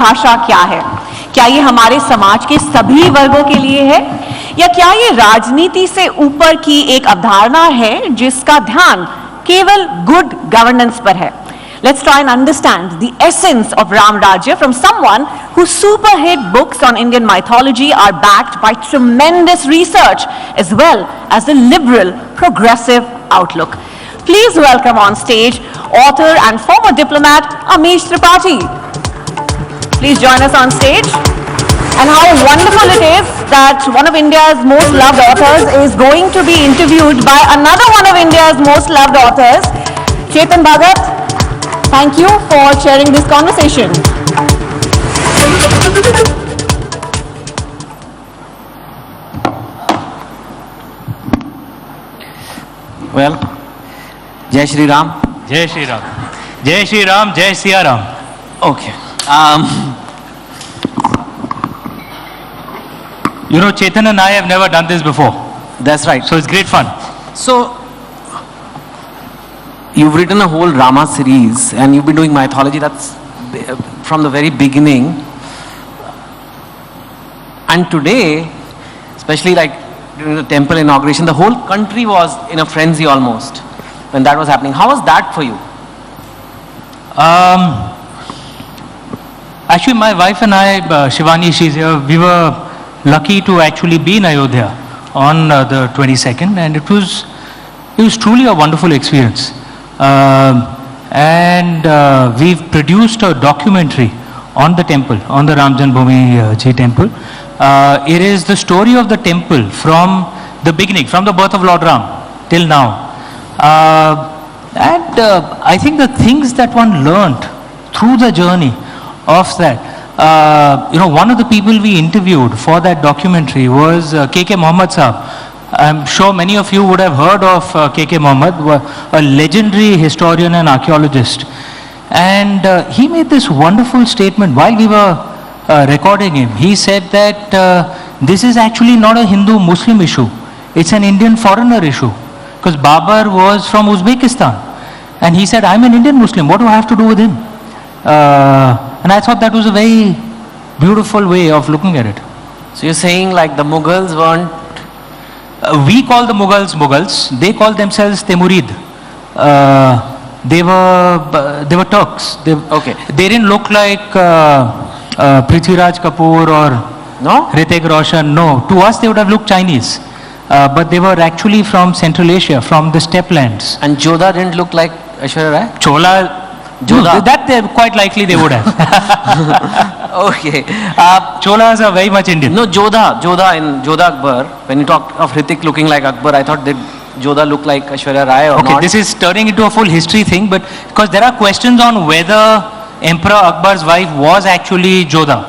भाषा क्या है? क्या ये हमारे समाज के सभी वर्गों के लिए है या क्या ये राजनीति से ऊपर की एक अवधारणा है जिसका ध्यान केवल गुड गवर्नेंस पर है? Let's try and understand the essence of Ram Rajya from someone whose super hit books on Indian mythology are backed by tremendous research as well as a liberal, progressive outlook. Please welcome on stage author and former diplomat Amish Tripathi. Please join us on stage. And how wonderful it is that one of India's most loved authors is going to be interviewed by another one of India's most loved authors, Chetan Bhagat. Thank you for sharing this conversation. Well, Jai Shri Ram. Jai Shri Ram. Jai Shri Ram, Jai Siya Ram. Okay. You know, Chetan and I have never done this before. That's right. So it's great fun. So, you've written a whole Rama series and you've been doing mythology, that's from the very beginning. And today, especially like during the temple inauguration, the whole country was in a frenzy almost when that was happening. How was that for you? Actually, my wife and I, Shivani, she's here, we were lucky to actually be in Ayodhya on the 22nd, and it was truly a wonderful experience. We've produced a documentary on the temple, on the Ram Janmabhoomi Ji temple. It is the story of the temple from the beginning, from the birth of Lord Ram till now. I think the things that one learnt through the journey of that, one of the people we interviewed for that documentary was K.K. Mohammed Saab. I'm sure many of you would have heard of K.K. Mohammed, a legendary historian and archaeologist. And he made this wonderful statement while we were recording him. He said that this is actually not a Hindu-Muslim issue. It's an Indian foreigner issue. Because Babar was from Uzbekistan. And he said, I'm an Indian Muslim. What do I have to do with him? And I thought that was a very beautiful way of looking at it. So you're saying like the Mughals weren't... we call the Mughals. They call themselves Temurid. They were Turks. Okay. They didn't look like Prithviraj Kapoor or Hrithik Roshan. No. To us they would have looked Chinese. But they were actually from Central Asia, from the steppe lands. And Jodha didn't look like Aishwarya Rai? Jodha. That quite likely they would have. Okay. Cholas are very much Indian. No, Jodha in Jodha Akbar, when you talked of Hrithik looking like Akbar, I thought did Jodha look like Aishwarya Rai or not? Okay, this is turning into a full history thing, but because there are questions on whether Emperor Akbar's wife was actually Jodha.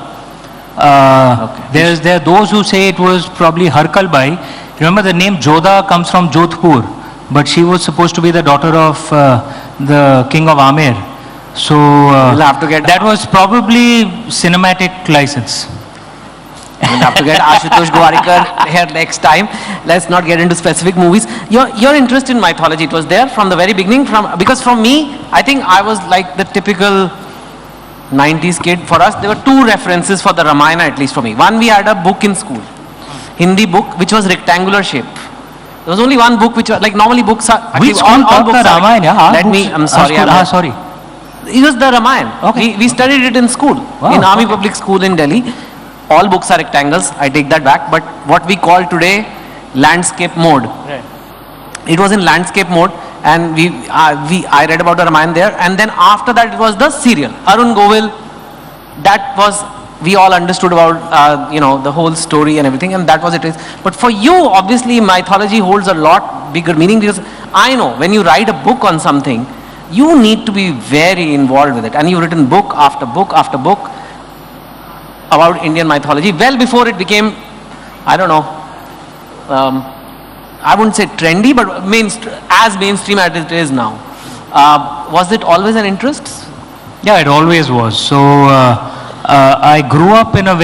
There are those who say it was probably Harkal Bai. Remember, the name Jodha comes from Jodhpur, but she was supposed to be the daughter of the king of Amer. So we'll have to get that was probably cinematic license. We'll have to get Ashutosh Gowarikar here next time. Let's not get into specific movies. Your interest in mythology, it was there from the very beginning. Because for me, I think I was like the typical 90s kid. For us, there were two references for the Ramayana, at least for me. One, we had a book in school, Hindi book, which was rectangular shape. There was only one book which was like normally books are. Which school taught the Ramayana? I'm sorry. Sorry. It was the Ramayana. Okay. We studied it in school, in Army Public School in Delhi. All books are rectangles. I take that back. But what we call today landscape mode. Right. It was in landscape mode, and I read about the Ramayana there. And then after that, it was the serial Arun Govil. That was, we all understood about the whole story and everything, and that was it. But for you, obviously, mythology holds a lot bigger meaning, because I know when you write a book on something, you need to be very involved with it, and you've written book after book after book about Indian mythology well before it became, I don't know, I wouldn't say trendy, but as mainstream as it is now. Was it always an interest? Yeah, it always was. So I grew up in a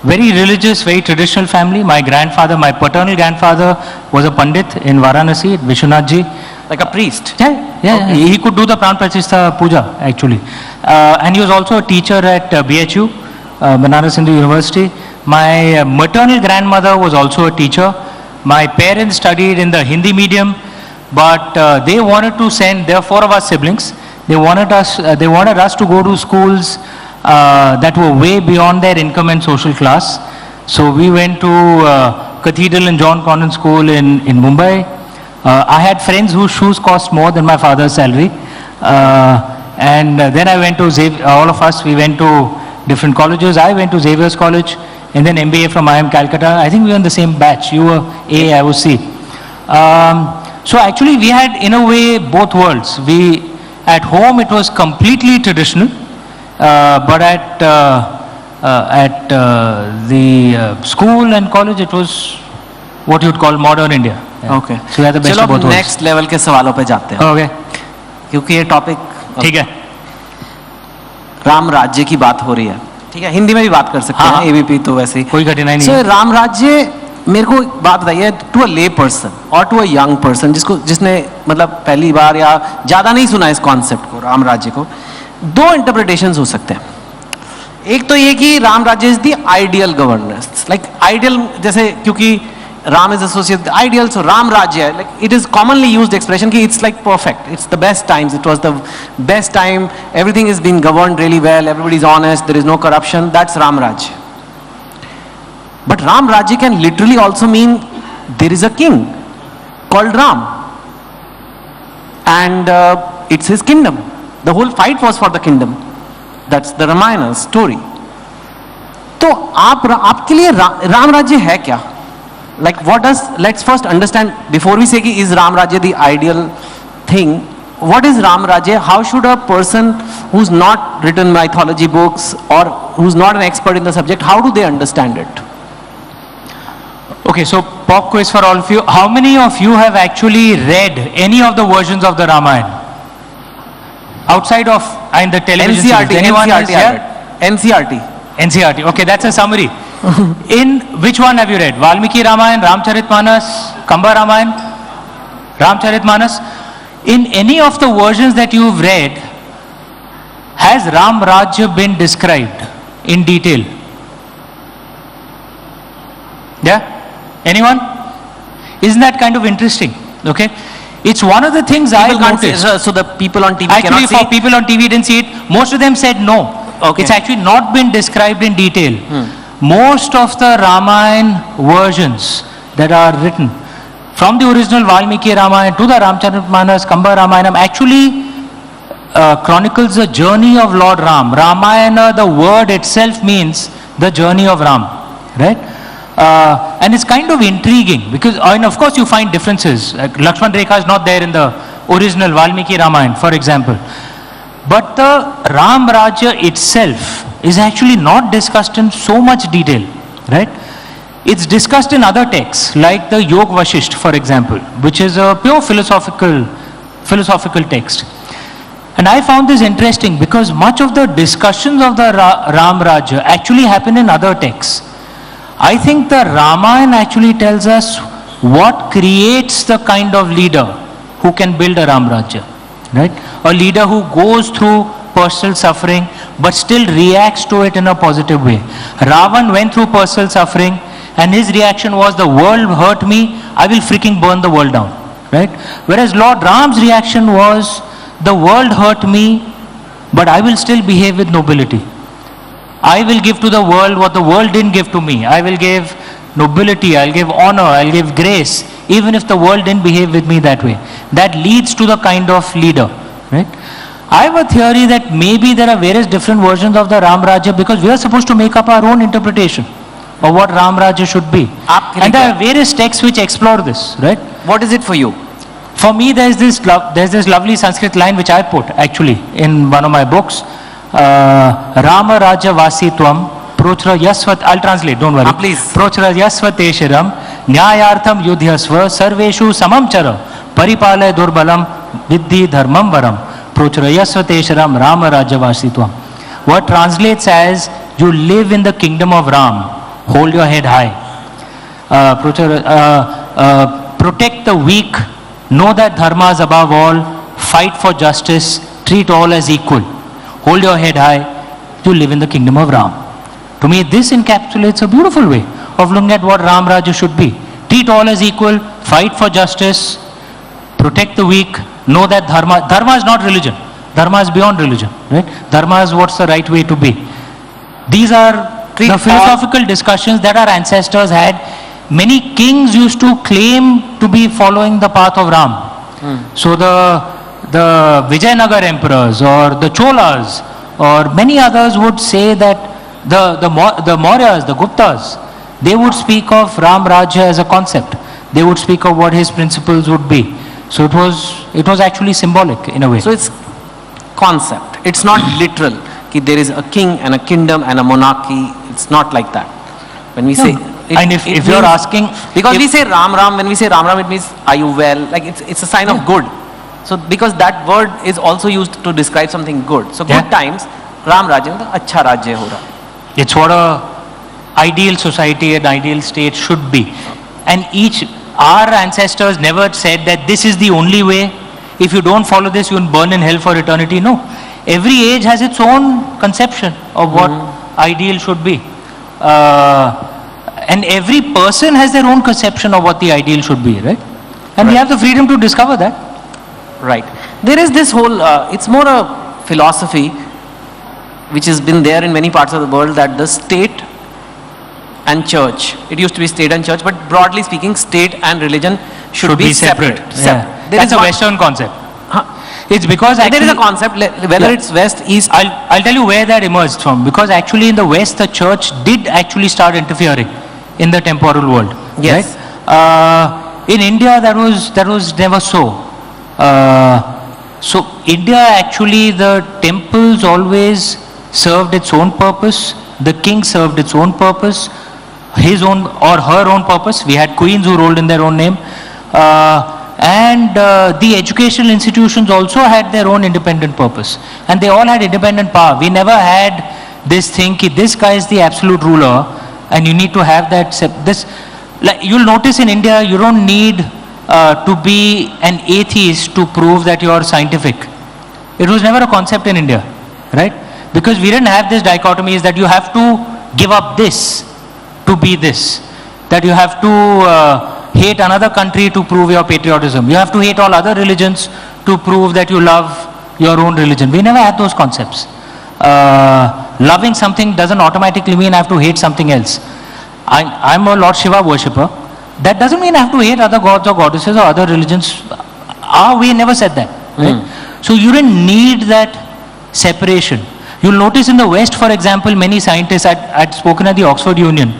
very religious, very traditional family. My paternal grandfather was a Pandit in Varanasi, Vishwanath Ji. Like a priest? Yeah. He could do the Pran Pratishtha Puja, actually. and he was also a teacher at BHU, Banaras Hindu University. My maternal grandmother was also a teacher. My parents studied in the Hindi medium, but they wanted to send, there are 4 of us siblings, they wanted us to go to schools that were way beyond their income and social class. So we went to Cathedral and John Convent School in Mumbai. I had friends whose shoes cost more than my father's salary. And then I went to all of us, we went to different colleges. I went to Xavier's College, and then MBA from IIM Calcutta. I think we were in the same batch. You were A, I was C. So actually we had, in a way, both worlds. At home it was completely traditional, but at the school and college it was what you would call modern India. Yeah. Okay. So we had the best of both चलो worlds. Next level के सवालों पे जाते हैं, Okay. क्योंकि ये topic ठीक है. राम राज्य की बात हो रही है. ठीक है, हिंदी में भी बात कर सकते हाँ, हैं, हाँ. एबीपी तो वैसे ही. कोई कठिनाई नहीं So, है. राम राज्य, मेरे को एक बात बताइए, टू अ ले पर्सन और टू अ यंग पर्सन जिसने मतलब पहली बार या ज्यादा नहीं सुना इस कॉन्सेप्ट को, राम राज्य को, 2 इंटरप्रिटेशंस हो सकते हैं. एक तो ये कि Ram Rajya is the ideal governance, like ideal, जैसे क्योंकि Ram is associated ideal, so Ram Rajya, like it is commonly used expression कि it's like perfect, it's the best times, it was the best time, everything is been governed really well, everybody is honest, there is no corruption, that's Ram Rajya. But Ram Rajya can literally also mean there is a king called Ram, and it's his kingdom. The whole fight was for the kingdom. That's the Ramayana story. तो आपके लिए राम राज्य है क्या? Like what does, let's first understand before we say कि is Ram Rajya the ideal thing. What is Ram Rajya? How should a person who's not written mythology books or who's not an expert in the subject, how do they understand it? Okay, so pop quiz for all of you. How many of you have actually read any of the versions of the Ramayana? Outside of in the television NCRT, series? Anyone NCRT, else here? NCRT. NCRT. Okay, that's a summary. In which one have you read? Valmiki Ramayana, Ramcharitmanas, Kamba Ramayana, Ramcharitmanas? In any of the versions that you've read, has Ram Rajya been described in detail? Yeah? Anyone? Isn't that kind of interesting? Okay? It's one of the things I noticed. So the people on TV Actually, cannot see for it? people on TV didn't see it. Most of them said no. Okay. It's actually not been described in detail. Most of the Ramayana versions that are written, from the original Valmiki Ramayana to the Ramcharitmanas, Kamba Ramayana, actually chronicles the journey of Lord Ram. Ramayana, the word itself means the journey of Ram. Right? And it's kind of intriguing because, and of course, you find differences. Like Lakshman Rekha is not there in the original Valmiki Ramayana, for example. But the Ram Rajya itself is actually not discussed in so much detail, right? It's discussed in other texts, like the Yog Vashisht, for example, which is a pure philosophical text. And I found this interesting because much of the discussions of the Ram Rajya actually happen in other texts. I think the Ramayana actually tells us what creates the kind of leader who can build a Ram Rajya, right? A leader who goes through personal suffering but still reacts to it in a positive way. Ravan went through personal suffering and his reaction was, the world hurt me, I will freaking burn the world down, right? Whereas Lord Ram's reaction was, the world hurt me but I will still behave with nobility. I will give to the world what the world didn't give to me. I will give nobility, I'll give honor, I'll give grace, even if the world didn't behave with me that way. That leads to the kind of leader, right? I have a theory that maybe there are various different versions of the Ram Rajya because we are supposed to make up our own interpretation of what Ram Rajya should be. And there are various texts which explore this, right? What is it for you? For me, there's this lovely Sanskrit line which I put actually in one of my books. Rama Raja Vasitvam Prochra Yasvat, I'll translate, don't worry. Please. Prochra Yasvateshiram Nyayartham Yudhyasva Sarveshu Samam Chara Paripalay Durbalam Viddhi Dharmam Varam Prochra Yasvateshiram Rama Raja Vasitvam. What translates as, you live in the kingdom of Ram, hold your head high. Protect the weak, know that dharma is above all, fight for justice, treat all as equal. hold your head high, you live in the kingdom of Ram. To me, this encapsulates a beautiful way of looking at what Ram Rajya should be. Treat all as equal, fight for justice, protect the weak, know that dharma is not religion. Dharma is beyond religion, right? Dharma is what's the right way to be. These are the philosophical discussions that our ancestors had. Many kings used to claim to be following the path of Ram. So the Vijayanagar emperors or the Cholas or many others would say that the Mauryas, the Guptas, they would speak of Ram Rajya as a concept. They would speak of what his principles would be. So it was actually symbolic in a way. So it's concept. It's not literal. There is a king and a kingdom and a monarchy. It's not like that. When we say, and if you're asking, because we say Ram Ram, when we say Ram Ram, it means are you well? Like it's a sign of good. So because that word is also used to describe something good. So good times, Ram Rajya, अच्छा राज्य हो रहा. It's what a ideal society, an ideal state should be. And our ancestors never said that this is the only way. If you don't follow this, you'll burn in hell for eternity. No. Every age has its own conception of what ideal should be. And every person has their own conception of what the ideal should be, right? And we have the freedom to discover that. Right. There is this whole, it's more a philosophy which has been there in many parts of the world, that the state and church, it used to be state and church, but broadly speaking, state and religion should be separate. Yeah. That's a Western concept. It's because actually, there is a concept, whether it's West, East. I'll tell you where that emerged from. Because actually in the West, the church did actually start interfering in the temporal world. Yes. Right? In India, that was never so. So India actually, the temples always served its own purpose. The king served its own purpose, his own or her own purpose. We had queens who ruled in their own name. And the educational institutions also had their own independent purpose. And they all had independent power. We never had this thing, this guy is the absolute ruler and you need to have that. Like you'll notice in India, you don't need to be an atheist to prove that you're scientific. It was never a concept in India, right? Because we didn't have this dichotomy, is that you have to give up this to be this. That you have to hate another country to prove your patriotism. You have to hate all other religions to prove that you love your own religion. We never had those concepts. Loving something doesn't automatically mean I have to hate something else. I'm a Lord Shiva worshipper. That doesn't mean I have to hate other gods or goddesses or other religions. We never said that. Right? So you didn't need that separation. You'll notice in the West, for example, many scientists, I'd spoken at the Oxford Union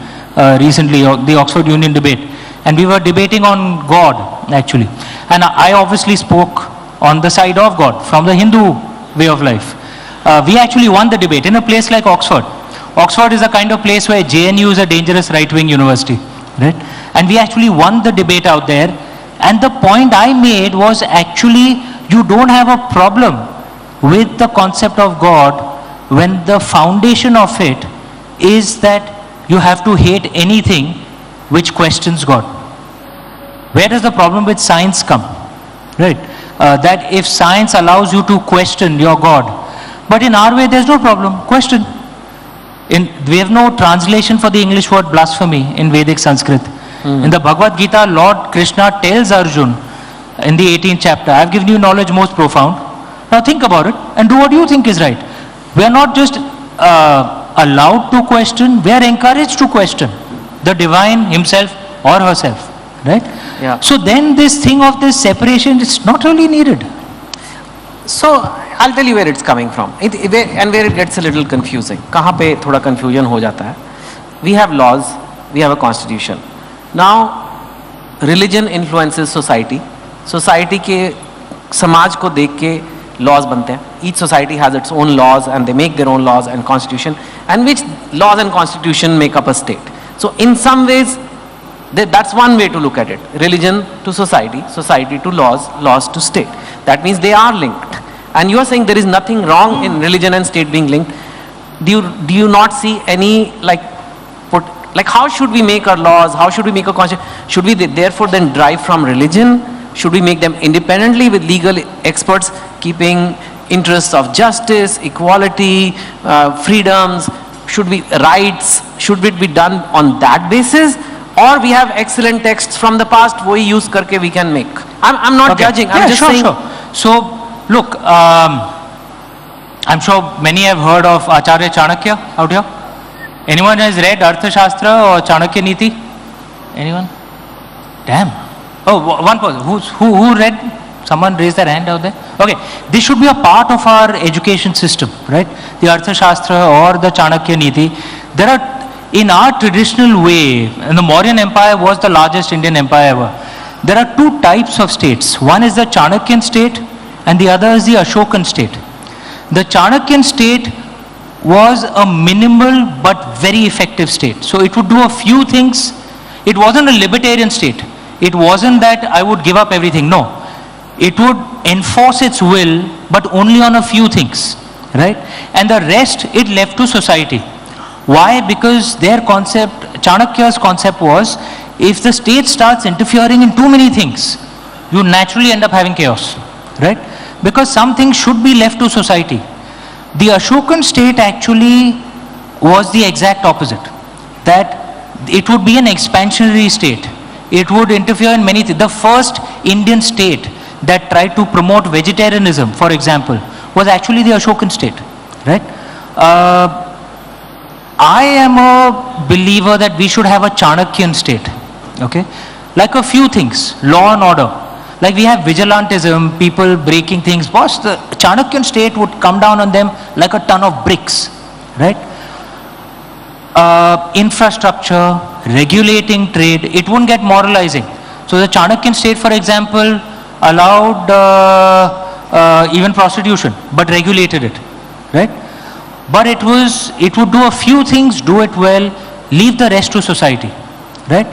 recently, the Oxford Union debate. And we were debating on God, actually. And I obviously spoke on the side of God, from the Hindu way of life. We actually won the debate in a place like Oxford. Oxford is a kind of place where JNU is a dangerous right-wing university, right? And we actually won the debate out there. And the point I made was actually, you don't have a problem with the concept of God when the foundation of it is that you have to hate anything which questions God. Where does the problem with science come? Right? That if science allows you to question your God, but in our way there's no problem, question. We have no translation for the English word blasphemy in Vedic Sanskrit. In the Bhagavad Gita, Lord Krishna tells Arjun in the 18th chapter, I've given you knowledge most profound. Now think about it and do what you think is right. We are not just allowed to question, we are encouraged to question the divine himself or herself, right? Yeah. So then this thing of this separation is not really needed. So I'll tell you where it's coming from, and where it gets a little confusing. कहाँ पे थोड़ा confusion हो जाता है. We have laws, we have a constitution. Now, religion influences society. Society के समाज को देख के laws बनते हैं. Each society has its own laws and they make their own laws and constitution, and which laws and constitution make up a state. So in some ways, that's one way to look at it. Religion to society, society to laws, laws to state. That means they are linked. And you are saying there is nothing wrong in religion and state being linked. Do you not see any like how should we make our laws? How should we make a constitution? Should we therefore then derive from religion? Should we make them independently with legal experts keeping interests of justice, equality, freedoms, should be rights, should it be done on that basis? Or we have excellent texts from the past, wohi use karke we can make. I'm not judging, I'm just saying. Sure. So, look, I'm sure many have heard of Acharya Chanakya out here. Anyone has read Arthashastra or Chanakya Niti? Anyone? Damn. Oh, one person. Who read? Someone raised their hand out there. Okay, this should be a part of our education system, right? The Arthashastra or the Chanakya Niti. There are, in our traditional way, and the Mauryan Empire was the largest Indian empire ever. There are two types of states. One is the Chanakyan state and the other is the Ashokan state. The Chanakyan state was a minimal but very effective state. So it would do a few things. It wasn't a libertarian state. It wasn't that I would give up everything. No. It would enforce its will, but only on a few things, right? And the rest it left to society. Why? Because their concept, Chanakya's concept was, if the state starts interfering in too many things, you naturally end up having chaos, right? Because some things should be left to society. The Ashokan state actually was the exact opposite. That it would be an expansionary state. It would interfere in many things. The first Indian state that tried to promote vegetarianism, for example, was actually the Ashokan state, right? I am a believer that we should have a Chanakyan state, okay? Like a few things, law and order. Like we have vigilantism, people breaking things. Boss, the Chanakyan state would come down on them like a ton of bricks, right? Infrastructure, regulating trade, it wouldn't get moralizing. So the Chanakyan state, for example, allowed even prostitution, but regulated it, right? But it would do a few things, do it well, leave the rest to society, right?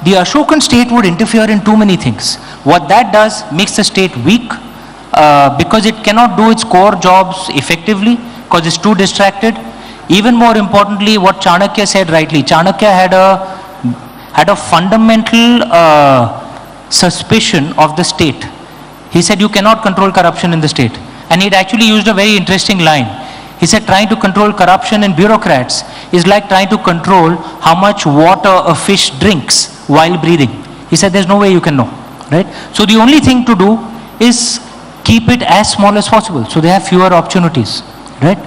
The Ashokan state would interfere in too many things. What that does makes the state weak because it cannot do its core jobs effectively because it's too distracted. Even more importantly, what Chanakya said rightly, Chanakya had a fundamental suspicion of the state. He said you cannot control corruption in the state. And he'd actually used a very interesting line. He said trying to control corruption in bureaucrats is like trying to control how much water a fish drinks while breathing. He said there's no way you can know, right? So the only thing to do is keep it as small as possible so they have fewer opportunities, right?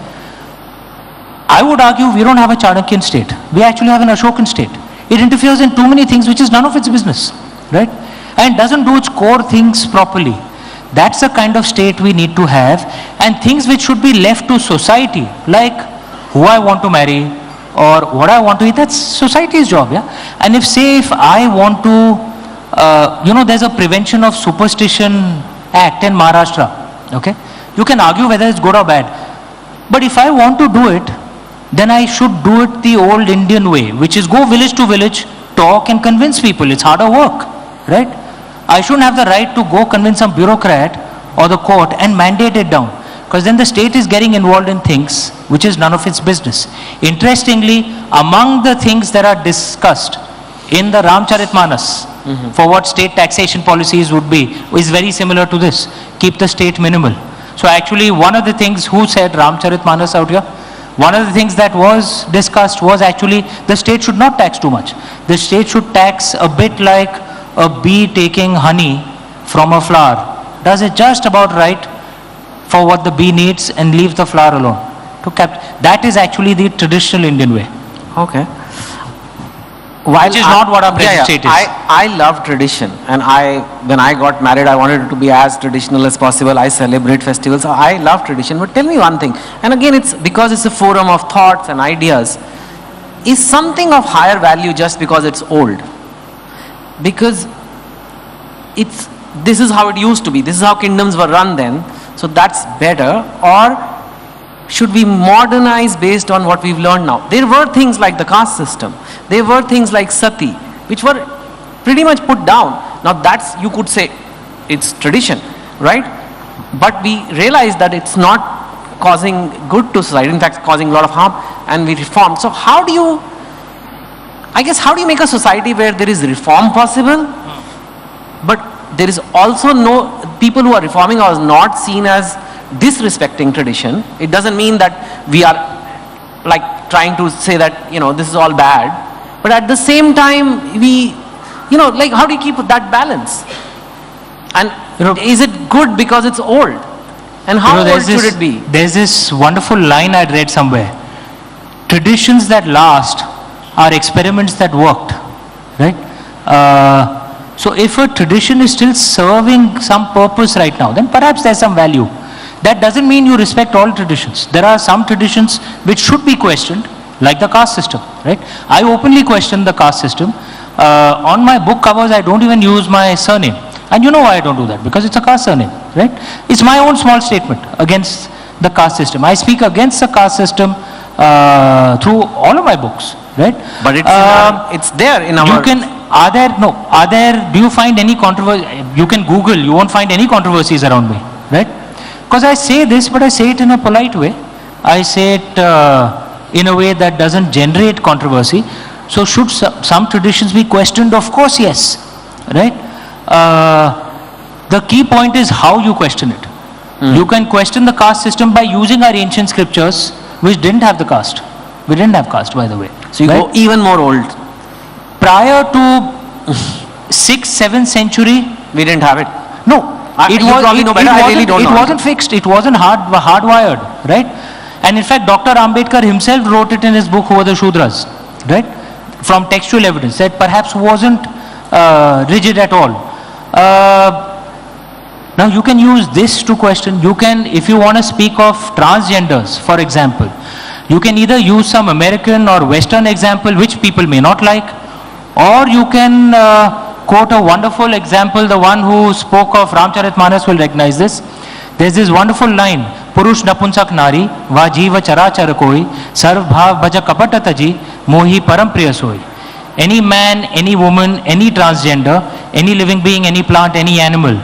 I would argue we don't have a Chanakyan state. We actually have an Ashokan state. It interferes in too many things which is none of its business, right? And doesn't do its core things properly. That's the kind of state we need to have, and things which should be left to society, like who I want to marry or what I want to eat, that's society's job, yeah? And if I want to, there's a Prevention of Superstition Act in Maharashtra, okay? You can argue whether it's good or bad. But if I want to do it, then I should do it the old Indian way, which is go village to village, talk and convince people. It's harder work, right? I shouldn't have the right to go convince some bureaucrat or the court and mandate it down, because then the state is getting involved in things which is none of its business. Interestingly, among the things that are discussed in the Ramcharitmanas for what state taxation policies would be is very similar to this. Keep the state minimal. So actually one of the things, who said Ramcharitmanas out here? One of the things that was discussed was actually the state should not tax too much. The state should tax a bit like a bee taking honey from a flower. Does it just about right for what the bee needs and leaves the flower alone. That is actually the traditional Indian way. Okay. Which is not what our present state is. I love tradition, and when I got married, I wanted it to be as traditional as possible. I celebrate festivals. I love tradition. But tell me one thing, and again, it's because it's a forum of thoughts and ideas. Is something of higher value just because it's old? Because this is how it used to be. This is how kingdoms were run then. So that's better. Or should we modernize based on what we've learned now? There were things like the caste system. There were things like sati, which were pretty much put down. Now that's, you could say, it's tradition, right? But we realized that it's not causing good to society. In fact, causing a lot of harm, and we reformed. So how do you make a society where there is reform possible, but there is also no, people who are reforming are not seen as disrespecting tradition. It doesn't mean that we are like trying to say that, this is all bad. But at the same time, we, like how do you keep that balance? And is it good because it's old? And how old should it be? There's this wonderful line I'd read somewhere. Traditions that last are experiments that worked, right? So if a tradition is still serving some purpose right now, then perhaps there's some value. That doesn't mean you respect all traditions. There are some traditions which should be questioned, like the caste system, right? I openly question the caste system. On my book covers, I don't even use my surname. And you know why I don't do that? Because it's a caste surname, right? It's my own small statement against the caste system. I speak against the caste system through all of my books, right? But it's there in our... You can, do you find any controversy? You can Google, you won't find any controversies around me, right? Because I say this, but I say it in a polite way. I say it in a way that doesn't generate controversy. So should some traditions be questioned? Of course, yes, right? The key point is how you question it. You can question the caste system by using our ancient scriptures, which didn't have the caste. We didn't have caste, by the way. So you go even more old. Prior to 6th, 7th century, we didn't have it. No. It wasn't fixed. It wasn't hardwired, right? And in fact, Dr. Ambedkar himself wrote it in his book, Who Are the Shudras, right? From textual evidence that perhaps wasn't rigid at all. Now you can use this to question. You can, if you want to speak of transgenders, for example, you can either use some American or Western example which people may not like, or you can quote a wonderful example. The one who spoke of Ramcharitmanas will recognize this. There's this wonderful line, Purush Napunsak Nari, Va Jiva Charachara Koi, Sarv Bhav Bhaja Kapata Taji, Mohi Param Priya Soi. Any man, any woman, any transgender, any living being, any plant, any animal,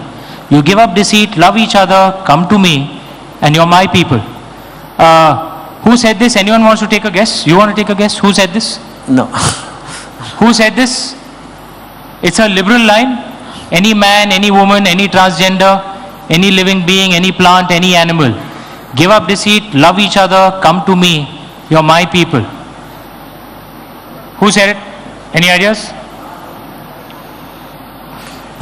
you give up deceit, love each other, come to me, and you're my people. Who said this? Anyone wants to take a guess? You want to take a guess? Who said this? No. Who said this? It's a liberal line. Any man, any woman, any transgender, any living being, any plant, any animal. Give up deceit, love each other, come to me, you're my people. Who said it? Any ideas?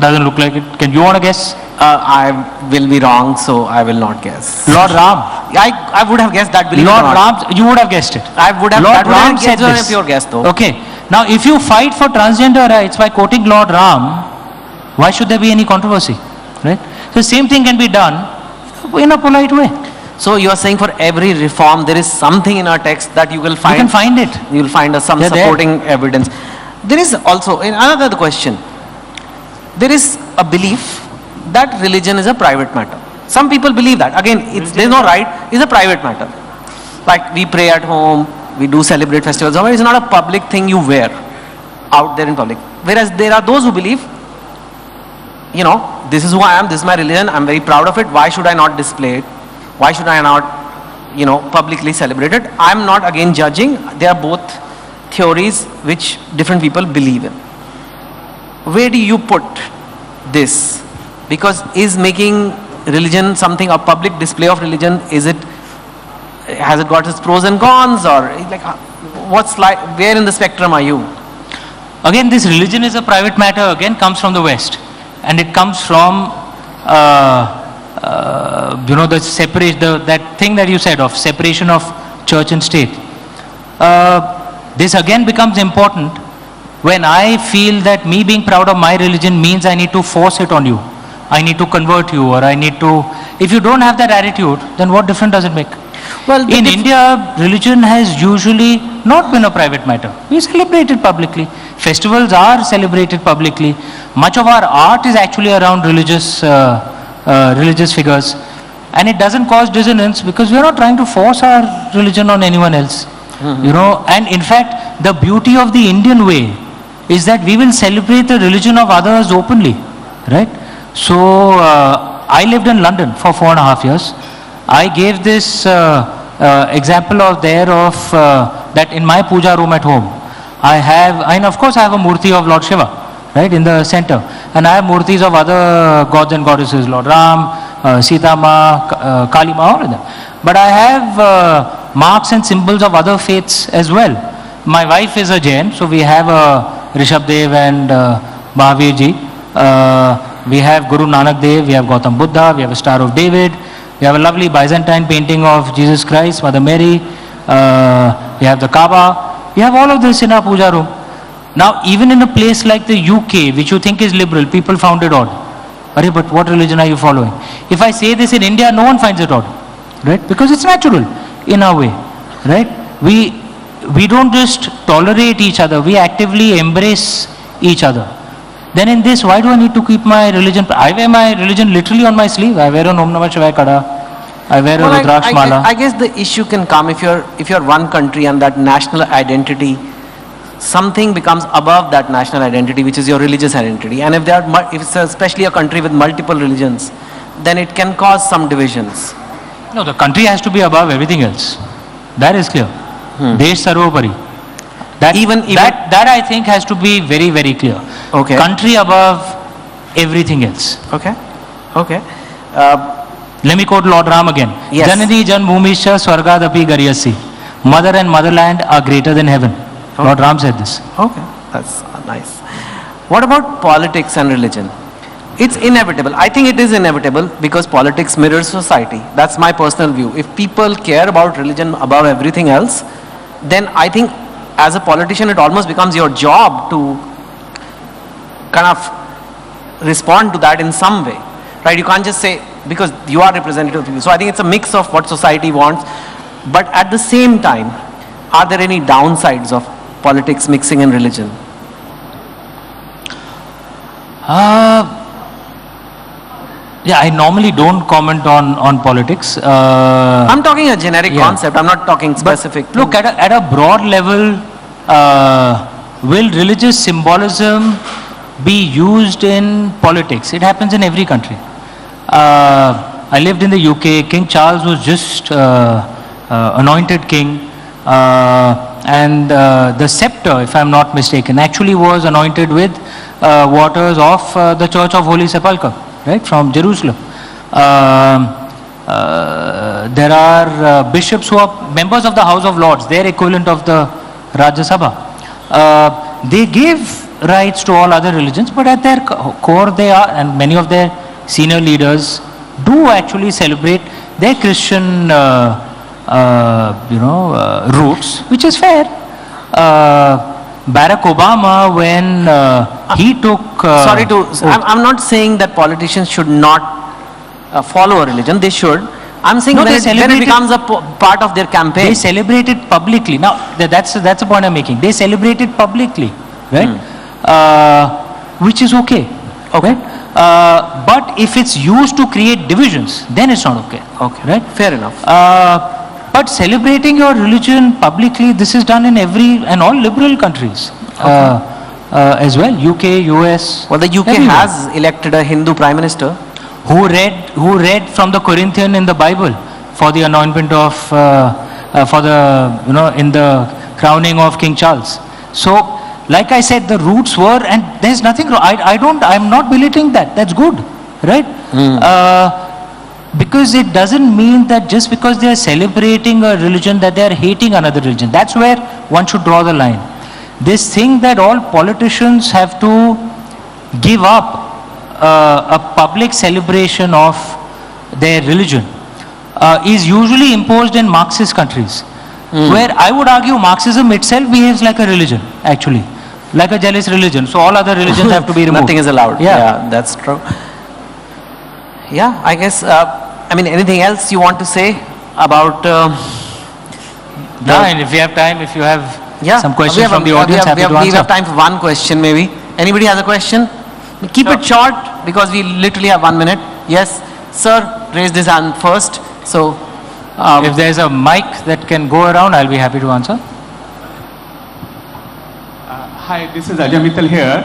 Doesn't look like it. Can you want to guess? I will be wrong, so I will not guess. Lord Ram. I would have guessed that. Lord Ram, you would have guessed it. I would have. Lord Ram said this. this. Pure guess, though. Okay. Now, if you fight for transgender rights by quoting Lord Ram, why should there be any controversy, right? So, the same thing can be done in a polite way. So, you are saying for every reform, there is something in our text that you will find. You can find it. You will find some supporting evidence. There is also another question. There is a belief that religion is a private matter. Some people believe that. Again, there is no right. It's a private matter. Like we pray at home, we do celebrate festivals. However, it's not a public thing you wear out there in public. Whereas there are those who believe, this is who I am, this is my religion, I'm very proud of it. Why should I not display it? Why should I not, publicly celebrate it? I'm not again judging. They are both theories which different people believe in. Where do you put this? Because is making religion something, a public display of religion, has it got its pros and cons, or where in the spectrum are you? Again, this religion is a private matter, again comes from the West, and it comes from the separation, that thing that you said of separation of church and state. This again becomes important when I feel that me being proud of my religion means I need to force it on you. I need to convert you, or I need to... If you don't have that attitude, then what difference does it make? Well, in India, religion has usually not been a private matter. We celebrate it publicly. Festivals are celebrated publicly. Much of our art is actually around religious figures. And it doesn't cause dissonance because we are not trying to force our religion on anyone else. And in fact, the beauty of the Indian way is that we will celebrate the religion of others openly, right? So, I lived in London for 4.5 years. I gave this example of that in my puja room at home. And of course I have a murti of Lord Shiva, right, in the center. and I have murtis of other gods and goddesses, Lord Ram, Sita Ma, Kali Ma, all of them. But I have marks and symbols of other faiths as well. My wife is a Jain, so we have Rishabh Dev and Mahavir Ji. We have Guru Nanak Dev, we have Gautam Buddha, we have a Star of David, we have a lovely Byzantine painting of Jesus Christ, Mother Mary, we have the Kaaba, we have all of this in our puja room. Now, even in a place like the UK, which you think is liberal, people found it odd. Arey, but what religion are you following? If I say this in India, no one finds it odd, right? Because it's natural in our way, right? We don't just tolerate each other, we actively embrace each other. Then in this, why do I need to keep my religion? I wear my religion literally on my sleeve. I wear a Om Namah Shivaya Kada. I wear a Rudraksh Mala. I guess the issue can come if you're one country and that national identity, something becomes above that national identity, which is your religious identity. And if it's especially a country with multiple religions, then it can cause some divisions. No, the country has to be above everything else. That is clear. Desh Sarvopari. That I think has to be very, very clear. Okay. Country above everything else. Okay. Okay. Let me quote Lord Ram again. Yes. Janani Janbhumischa Swargadapi Garyasi. Mother and motherland are greater than heaven. Okay. Lord Ram said this. Okay, that's nice. What about politics and religion? It's inevitable. I think it is inevitable because politics mirrors society. That's my personal view. If people care about religion above everything else, then I think as a politician it almost becomes your job to kind of respond to that in some way. Right? You can't just say, because you are representative of people. So I think it's a mix of what society wants. But at the same time, are there any downsides of politics mixing in religion? Yeah, I normally don't comment on politics. I'm talking a generic concept. I'm not talking specific. But look, at a broad level, will religious symbolism be used in politics? It happens in every country. I lived in the UK. King Charles was just anointed king. And the scepter, if I'm not mistaken, actually was anointed with waters of the Church of Holy Sepulchre, right, from Jerusalem. There are bishops who are members of the House of Lords, their equivalent of the Rajya Sabha. They give rights to all other religions, but at their core they are, and many of their senior leaders do actually celebrate their Christian roots, which is fair. Barack Obama, when he took... I'm not saying that politicians should not follow a religion. They should. I'm saying when it becomes a part of their campaign. They celebrate it publicly. Now, that's the point I'm making. They celebrate it publicly, right? Which is okay. Okay. Right? But if it's used to create divisions, then it's not okay. Okay. Right? Fair enough. But celebrating your religion publicly, this is done in every and all liberal countries as well. UK, US. Well, the UK everywhere. has elected a Hindu prime minister who read from the Corinthian in the Bible for the anointment of in the crowning of King Charles. So, like I said, the roots were, and there's nothing wrong. I'm not belittling that. That's good, right? Because it doesn't mean that just because they are celebrating a religion that they are hating another religion. That's where one should draw the line. This thing that all politicians have to give up a public celebration of their religion is usually imposed in Marxist countries, where I would argue Marxism itself behaves like a religion, actually, like a jealous religion. So all other religions have to be removed. Nothing is allowed. Yeah, that's true. Yeah, I guess, anything else you want to say about... and if we have time, if you have some questions from the audience, happy to answer. We have time for one question maybe. Anybody has a question? Keep it short because we literally have 1 minute. Yes, sir, raise this hand first. So, if there's a mic that can go around, I'll be happy to answer. Hi, this is Ajay Mittal here.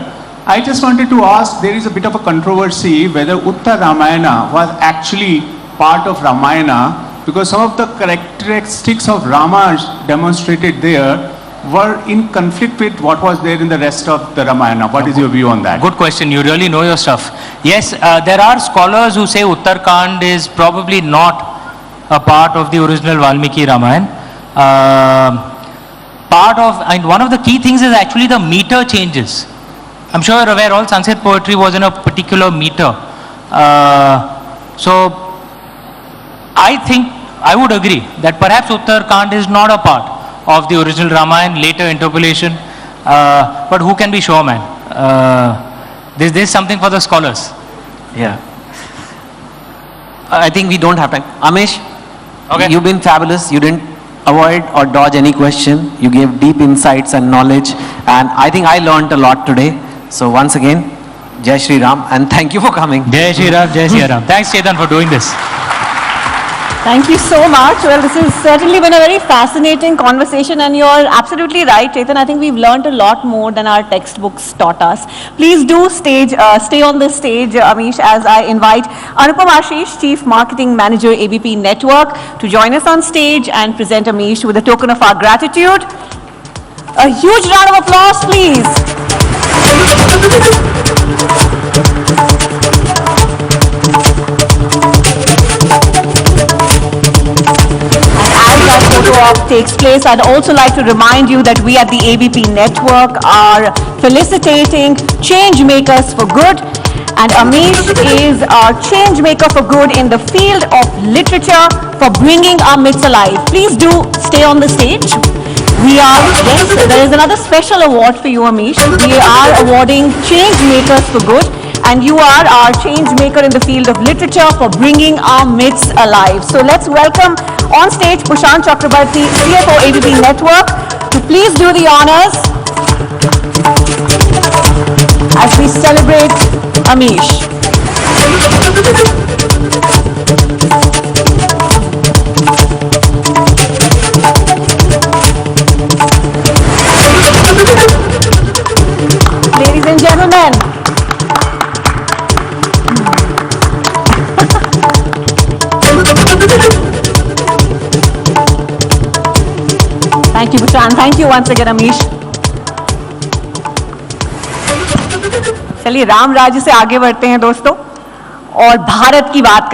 I just wanted to ask, there is a bit of a controversy whether Uttar Ramayana was actually part of Ramayana, because some of the characteristics of Rama demonstrated there were in conflict with what was there in the rest of the Ramayana. What is your view on that? Good question. You really know your stuff. Yes, there are scholars who say Uttarkand is probably not a part of the original Valmiki Ramayana. And one of the key things is actually the meter changes. I'm sure you're aware all Sanskrit poetry was in a particular meter. So I think I would agree that perhaps Uttarkand is not a part of the original Ramayana, later interpolation. But who can be sure, man? There's something for the scholars. Yeah. I think we don't have time. Amish, Okay. you've been fabulous. You didn't avoid or dodge any question. You gave deep insights and knowledge. And I think I learned a lot today. So once again, Jai Shri Ram, and thank you for coming. Jai Shri Ram, Jai Shri Ram. Thanks, Chetan, for doing this. Thank you so much. Well, this has certainly been a very fascinating conversation, and you're absolutely right, Chetan. I think we've learned a lot more than our textbooks taught us. Please do stay on the stage, Amish, as I invite Anupam Ashish, Chief Marketing Manager, ABP Network, to join us on stage and present Amish with a token of our gratitude. A huge round of applause, please. Photo op takes place, I'd also like to remind you that we at the ABP Network are felicitating change makers for good, and Amish is our change maker for good in the field of literature for bringing our myths alive. Please do stay on the stage. Yes, there is another special award for you, Amish. We are awarding change makers for good, and you are our change maker in the field of literature for bringing our myths alive. So let's welcome on stage Pushan Chakrabarti, CFO ABP Network, to please do the honors as we celebrate Amish. Ladies and gentlemen, thank you, Pushan. Thank you once again, Amish. चलिए राम राज्य से आगे बढ़ते हैं दोस्तों और भारत की बात करते हैं.